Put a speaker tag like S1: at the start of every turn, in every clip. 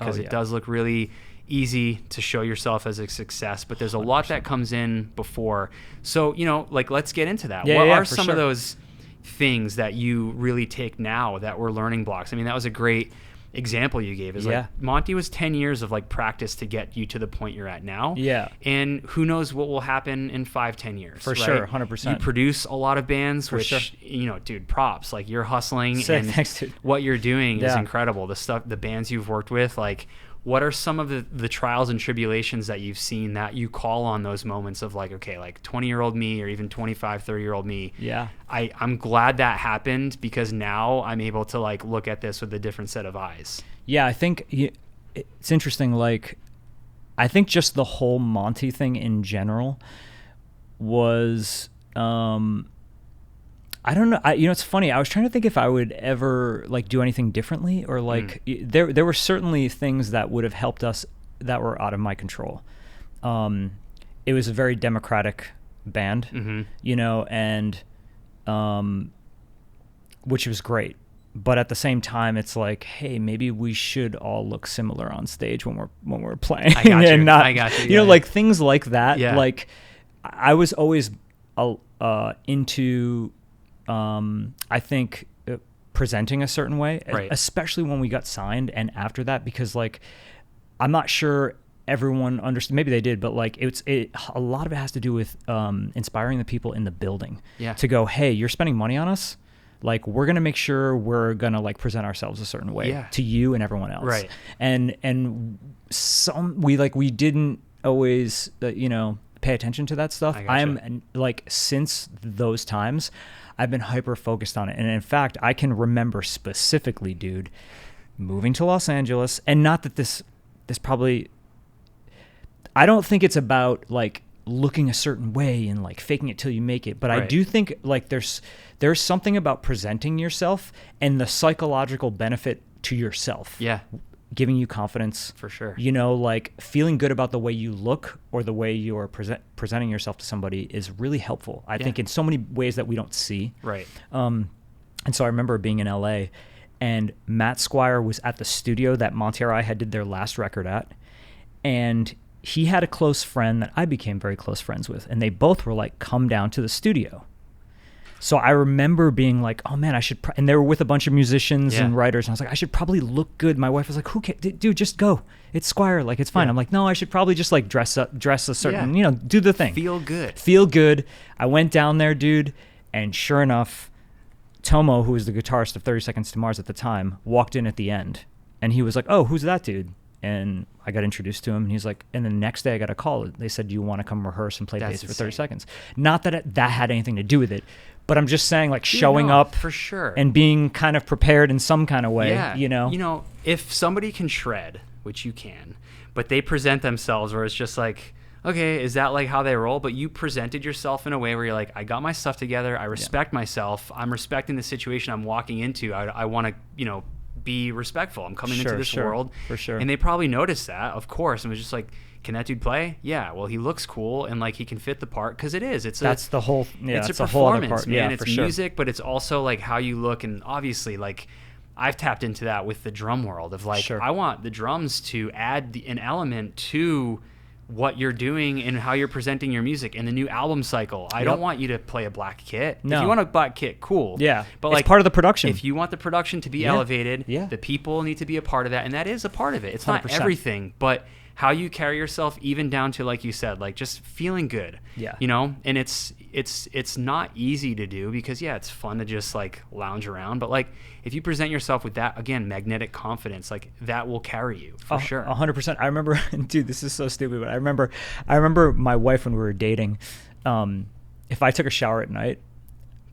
S1: because it does look really easy to show yourself as a success, but there's a 100%. Lot that comes in before. So, like, let's get into that. What are some of those things that you really take now that were learning blocks? I mean, that was a great example you gave. Is like Monty was 10 years of like practice to get you to the point you're at now.
S2: Yeah.
S1: And who knows what will happen in 5-10 years.
S2: For sure, 100%.
S1: You produce a lot of bands,
S2: For
S1: which
S2: sure.
S1: Dude, props. Like, you're hustling.
S2: Sick.
S1: And
S2: Thanks, dude.
S1: what you're doing is incredible. The bands you've worked with, like, what are some of the trials and tribulations that you've seen that you call on those moments of like, okay, like 20-year-old me or even 25, 30-year-old me?
S2: Yeah.
S1: I'm glad that happened, because now I'm able to like look at this with a different set of eyes.
S2: Yeah, I think it's interesting. Like, I think just the whole Monty thing in general was, I don't know. It's funny. I was trying to think if I would ever like do anything differently, or like there were certainly things that would have helped us that were out of my control. It was a very democratic band, and which was great. But at the same time, it's like, hey, maybe we should all look similar on stage when we're playing.
S1: I got you.
S2: And not,
S1: I got you.
S2: Like things like that.
S1: Yeah.
S2: Like, I was always into. I think presenting a certain way,
S1: right.
S2: especially when we got signed and after that, because like, I'm not sure everyone understood, maybe they did, but like a lot of it has to do with inspiring the people in the building to go, hey, you're spending money on us. Like, we're going to make sure we're going to like present ourselves a certain way to you and everyone else.
S1: Right.
S2: And we didn't always, pay attention to that stuff. I'm like, since those times, I've been hyper focused on it. And in fact, I can remember specifically, dude, moving to Los Angeles, and not that this probably, I don't think it's about like looking a certain way and like faking it till you make it. But I do think like there's something about presenting yourself and the psychological benefit to yourself.
S1: Yeah.
S2: Giving you confidence.
S1: For sure.
S2: Like feeling good about the way you look or the way you're presenting yourself to somebody is really helpful. I think in so many ways that we don't see.
S1: Right.
S2: And so I remember being in LA, and Matt Squire was at the studio that Monty or I had did their last record at. And he had a close friend that I became very close friends with. And they both were like, come down to the studio. So I remember being like, oh man, I should, and they were with a bunch of musicians and writers. And I was like, I should probably look good. My wife was like, who cares? Dude, just go. It's Squire. Like, it's fine. I'm like, no, I should probably just like dress a certain, do the thing.
S1: Feel good.
S2: I went down there, dude. And sure enough, Tomo, who was the guitarist of 30 Seconds to Mars at the time, walked in at the end. And he was like, oh, who's that dude? And I got introduced to him, and he's like, and the next day I got a call. They said, do you want to come rehearse and play bass for 30 seconds? Not that that had anything to do with it, but I'm just saying, like, showing up
S1: for sure
S2: and being kind of prepared in some kind of way,
S1: if somebody can shred, which you can, but they present themselves where it's just like, okay, is that like how they roll? But you presented yourself in a way where you're like, I got my stuff together. I respect myself. I'm respecting the situation I'm walking into. I want to, be respectful. I'm coming into this world.
S2: For sure.
S1: And they probably noticed that, of course, and was just like, can that dude play? Yeah. Well, he looks cool, and like he can fit the part, because it is.
S2: That's the whole. Yeah,
S1: it's a
S2: performance,
S1: whole other part.
S2: Man.
S1: Yeah, it's music, but it's also like how you look, and obviously, like, I've tapped into that with the drum world of like, I want the drums to add an element to what you're doing and how you're presenting your music in the new album cycle. I don't want you to play a black kit.
S2: No.
S1: If you want a black kit, cool.
S2: Yeah.
S1: But
S2: it's
S1: like,
S2: part of the production.
S1: If you want the production to be elevated, the people need to be a part of that. And that is a part of it. It's 100%. Not everything, but how you carry yourself, even down to, like you said, like just feeling good.
S2: Yeah.
S1: And it's not easy to do, because it's fun to just like lounge around. But like, if you present yourself with that, again, magnetic confidence, like that will carry you for sure.
S2: 100%. I remember, dude, this is so stupid, but I remember my wife when we were dating. If I took a shower at night,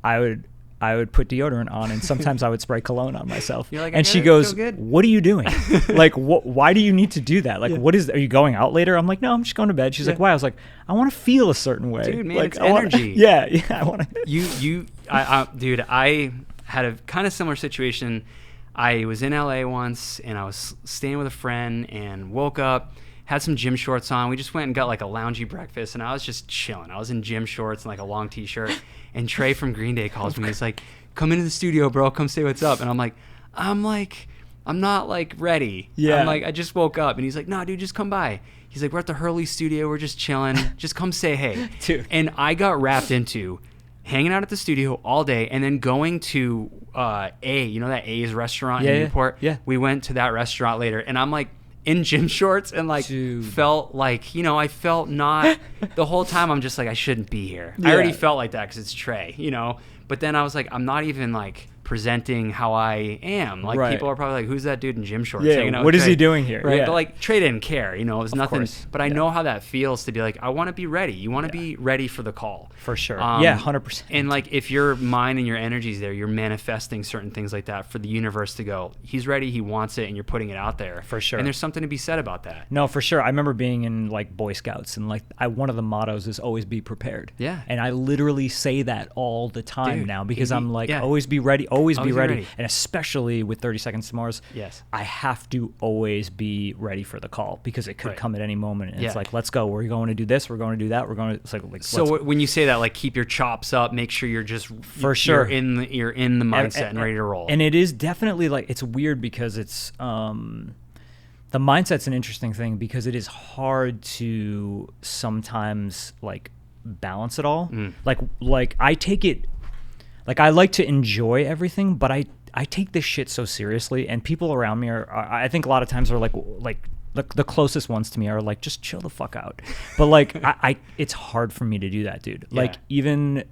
S2: I would put deodorant on, and sometimes I would spray cologne on myself.
S1: You're like,
S2: and she goes, what are you doing? Like, why do you need to do that? Like, are you going out later? I'm like, no, I'm just going to bed. She's like, why? I was like, I want to feel a certain way.
S1: Dude, man,
S2: like,
S1: it's energy.
S2: I want to.
S1: Dude, I had a kind of similar situation. I was in LA once, and I was staying with a friend, and woke up, had some gym shorts on. We just went and got like a loungy breakfast, and I was just chilling. I was in gym shorts and like a long t-shirt, and Trey from Green Day calls me. He's like, come into the studio, bro. Come say what's up. And I'm like, I'm not like ready.
S2: Yeah.
S1: I'm like, I just woke up. And he's like, no, dude, just come by. He's like, we're at the Hurley studio. We're just chilling. Just come say hey.
S2: Dude.
S1: And I got wrapped into hanging out at the studio all day and then going to you know that A's restaurant in Newport?
S2: Yeah.
S1: We went to that restaurant later. And I'm like in gym shorts and like felt like, you know, I felt not the whole time. I'm just like, I shouldn't be here. I already felt like that because it's Trey, you know. But then I was like, I'm not even like presenting how I am. Like people are probably like, who's that dude in gym shorts hanging out
S2: what
S1: with
S2: is
S1: Trey?
S2: he doing here?
S1: Right. But like Trey didn't care, you know, it was nothing.
S2: Course.
S1: But I know how that feels to be like, I want to be ready. You want to be ready for the call.
S2: For sure. 100%.
S1: And like if your mind and your energy is there, you're manifesting certain things like that for the universe to go, he's ready, he wants it, and you're putting it out there.
S2: For sure.
S1: And there's something to be said about that.
S2: No, for sure. I remember being in like Boy Scouts and like one of the mottos is always be prepared.
S1: Yeah.
S2: And I literally say that all the time now because I'm like, always be ready, always be ready. And especially with 30 Seconds to Mars, I have to always be ready for the call because it could come at any moment. And it's like, let's go. We're going to do this. We're going to do that. We're going to. It's like
S1: so when you say that, like, keep your chops up. Make sure you're just you're in the mindset and ready to roll.
S2: And it is definitely like it's weird because it's the mindset's an interesting thing because it is hard to sometimes like balance it all. Like I take it. Like I like to enjoy everything, but I take this shit so seriously, and people around me are I think a lot of times are like the closest ones to me are like, just chill the fuck out. But like I it's hard for me to do that, dude. Like even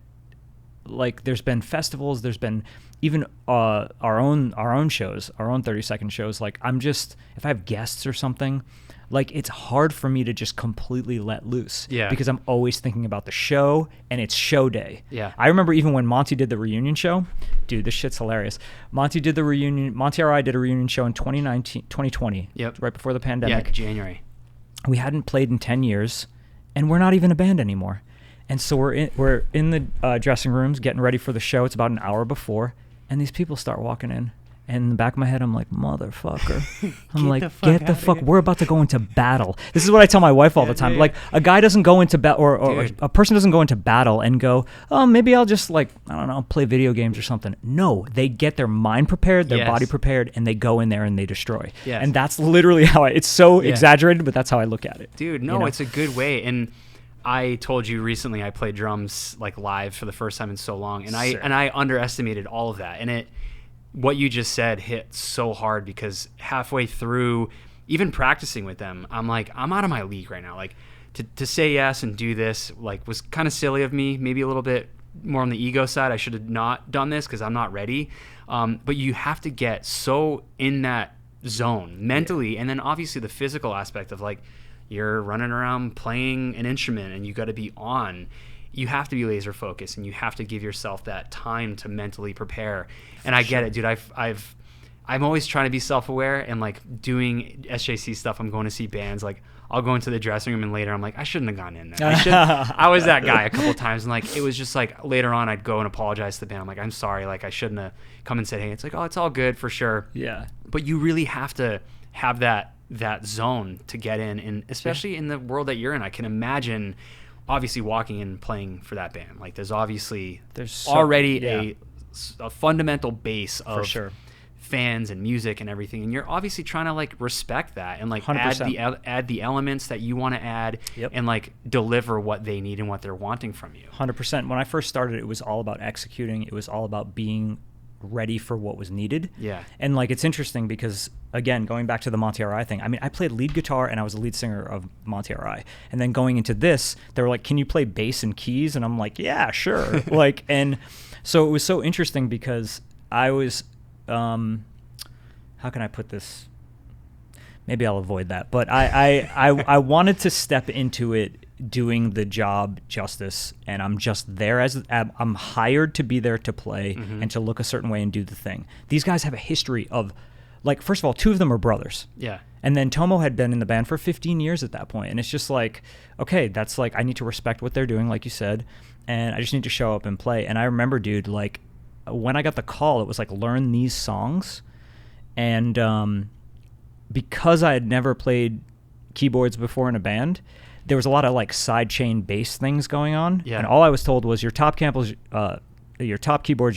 S2: like there's been festivals, there's been even our own shows, our own 30-second shows. Like I'm just, if I have guests or something, like it's hard for me to just completely let loose because I'm always thinking about the show and it's show day. I remember even when Monty did the reunion show, dude, this shit's hilarious. Monty did the reunion, Monty or I did a reunion show in 2020, right before the pandemic.
S1: January.
S2: We hadn't played in 10 years and we're not even a band anymore. And so we're in the dressing rooms getting ready for the show. It's about an hour before and these people start walking in. And in the back of my head, I'm like, motherfucker. I'm like, get the fuck. We're about to go into battle. This is what I tell my wife all the time. Dude. Like, a guy doesn't go into battle, or a person doesn't go into battle and go, oh, maybe I'll just, like, I don't know, play video games or something. No, they get their mind prepared, their body prepared, and they go in there and they destroy. And that's literally how it's so exaggerated, but that's how I look at it.
S1: Dude, no, it's a good way. And I told you recently I played drums, like, live for the first time in so long. And I underestimated all of that. And what you just said hit so hard because halfway through even practicing with them, I'm like, I'm out of my league right now. Like to say yes and do this, like, was kind of silly of me, maybe a little bit more on the ego side. I should have not done this because I'm not ready. But you have to get so in that zone mentally. And then obviously the physical aspect of like, you're running around playing an instrument and you got to be on. You have to be laser focused and you have to give yourself that time to mentally prepare. And I get it, dude. I'm always trying to be self-aware and like doing SJC stuff. I'm going to see bands. Like I'll go into the dressing room and later I'm like, I shouldn't have gone in there. I was that guy a couple of times. And like, it was just like later on I'd go and apologize to the band. I'm like, I'm sorry. Like I shouldn't have come and said, hey, it's like, oh, it's all good for sure.
S2: Yeah.
S1: But you really have to have that zone to get in. And especially in the world that you're in, I can imagine obviously walking in and playing for that band. Like there's already a fundamental base of fans and music and everything, and you're obviously trying to like respect that and like 100%. add the elements that you want to add and like deliver what they need and what they're wanting from you.
S2: 100%. When I first started, it was all about executing. It was all about being ready for what was needed. And like it's interesting because again, going back to the Monty R.I. thing, I mean, I played lead guitar and I was the lead singer of Monty R.I. And then going into this, they were like, can you play bass and keys? And I'm like, yeah, sure. Like, and so it was so interesting because I was how can I put this? Maybe I'll avoid that. But I wanted to step into it doing the job justice, and I'm just there I'm hired to be there to play and to look a certain way and do the thing. These guys have a history of, like, first of all, 2 of them are brothers. And then Tomo had been in the band for 15 years at that point. And it's just like, okay, that's like, I need to respect what they're doing, like you said, and I just need to show up and play. And I remember, dude, like, when I got the call, it was like, learn these songs. And because I had never played keyboards before in a band, there was a lot of like side chain bass things going on. And all I was told was your top keyboard's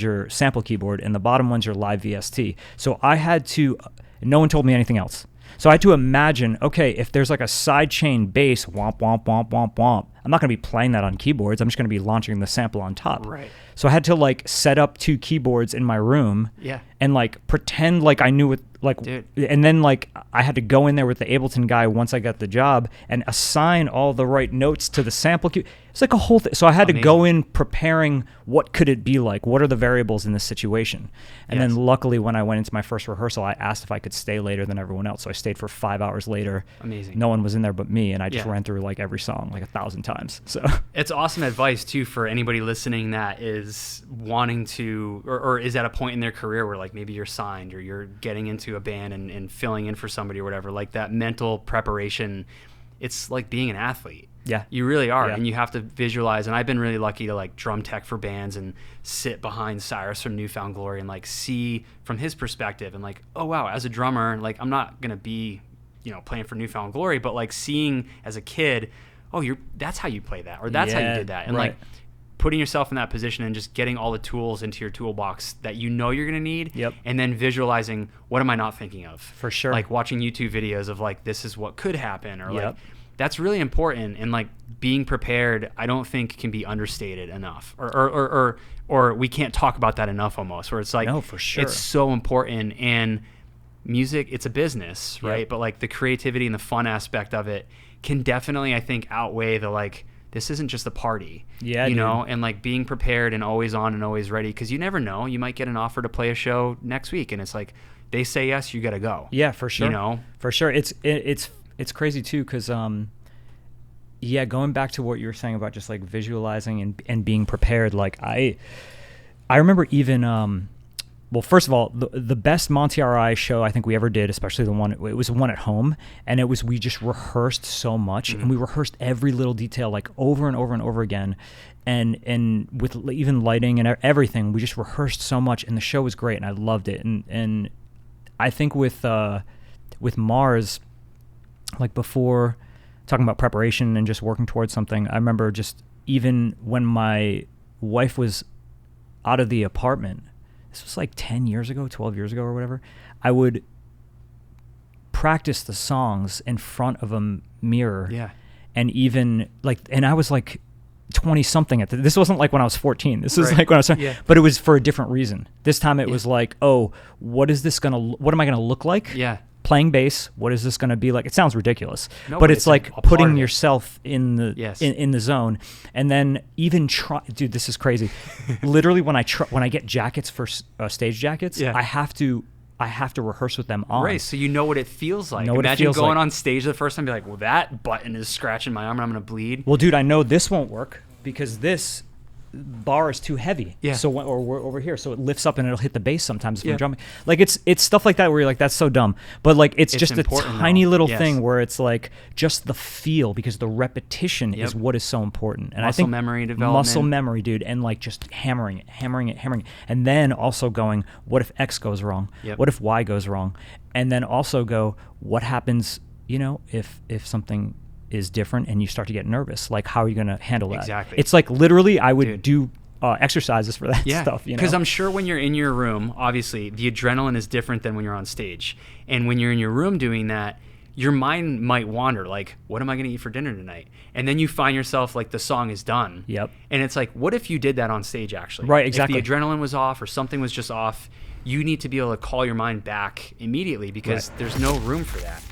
S2: your sample keyboard and the bottom one's your live VST. So I had to And no one told me anything else. So I had to imagine, okay, if there's like a sidechain bass, womp, womp, womp, womp, womp, I'm not going to be playing that on keyboards. I'm just going to be launching the sample on top.
S1: Right.
S2: So I had to like set up 2 keyboards in my room and like pretend like I knew it, like, dude. And then like I had to go in there with the Ableton guy once I got the job and assign all the right notes to the sample key. It's like a whole thing. So I had to go in preparing what could it be like? What are the variables in this situation? And then luckily when I went into my first rehearsal, I asked if I could stay later than everyone else. So I stayed for 5 hours later.
S1: Amazing.
S2: No one was in there but me, and I just ran through like every song like 1,000 times. So
S1: it's awesome advice too for anybody listening that is wanting to or is at a point in their career where like maybe you're signed or you're getting into a band and filling in for somebody or whatever. Like that mental preparation, it's like being an athlete.
S2: Yeah.
S1: You really are. Yeah. And you have to visualize. And I've been really lucky to like drum tech for bands and sit behind Cyrus from Newfound Glory and like see from his perspective and like, oh wow, as a drummer, like I'm not going to be, you know, playing for Newfound Glory, but like seeing as a kid, oh, that's how you play that, or that's how you did that. And like putting yourself in that position and just getting all the tools into your toolbox that you know you're going to need.
S2: Yep.
S1: And then visualizing, what am I not thinking of?
S2: For sure.
S1: Like watching YouTube videos of like, this is what could happen, or like, that's really important. And like being prepared, I don't think can be understated enough, or we can't talk about that enough almost, where it's like,
S2: no, for sure.
S1: It's so important. And music, it's a business, right?
S2: Yep.
S1: But like the creativity and the fun aspect of it can definitely, I think, outweigh the like, this isn't just a party, you know, and like being prepared and always on and always ready. Cause you never know, you might get an offer to play a show next week and it's like, they say yes, you got to go.
S2: Yeah, for sure.
S1: You know,
S2: for sure. It's crazy too. Cause, going back to what you were saying about just like visualizing and being prepared. Like I remember even, well, first of all, the best Monty RI show I think we ever did, especially it was the one at home, and we just rehearsed so much, and we rehearsed every little detail like over and over and over again, and with even lighting and everything, we just rehearsed so much, and the show was great, and I loved it, and I think with Mars, like before talking about preparation and just working towards something, I remember just even when my wife was out of the apartment. This was like 10 years ago, 12 years ago or whatever, I would practice the songs in front of a mirror.
S1: Yeah.
S2: And even like, and I was like 20 something this wasn't like when I was 14. This was like when I was, but it was for a different reason. This time it was like, oh, what am I going to look like?
S1: Yeah.
S2: Playing bass, what is this going to be like? It sounds ridiculous, but it's like putting yourself in the in the zone, and then even dude, this is crazy. Literally, when I get jackets for stage jackets, I have to rehearse with them on.
S1: Right, so you know what it feels like. Imagine going on stage the first time and be like, well, that button is scratching my arm and I'm going to bleed.
S2: Well, dude, I know this won't work because this bar is too heavy.
S1: Yeah.
S2: So or we're over here, so it lifts up and it'll hit the bass sometimes if I'm drumming. Like it's stuff like that where you're like, that's so dumb. But like it's just a tiny little thing where it's like just the feel, because the repetition is what is so important. And I think
S1: memory development.
S2: Muscle memory, dude, and like just hammering it. And then also going, what if X goes wrong?
S1: Yep.
S2: What if Y goes wrong? And then also go, what happens, you know, if something is different and you start to get nervous, like how are you going to handle that?
S1: Exactly.
S2: It's like literally I would do exercises for that stuff, you know?
S1: Because I'm sure when you're in your room, obviously the adrenaline is different than when you're on stage. And when you're in your room doing that, your mind might wander, like, what am I going to eat for dinner tonight? And then you find yourself like the song is done.
S2: Yep.
S1: And it's like, what if you did that on stage actually?
S2: Right, exactly.
S1: If the adrenaline was off or something was just off, you need to be able to call your mind back immediately because there's no room for that.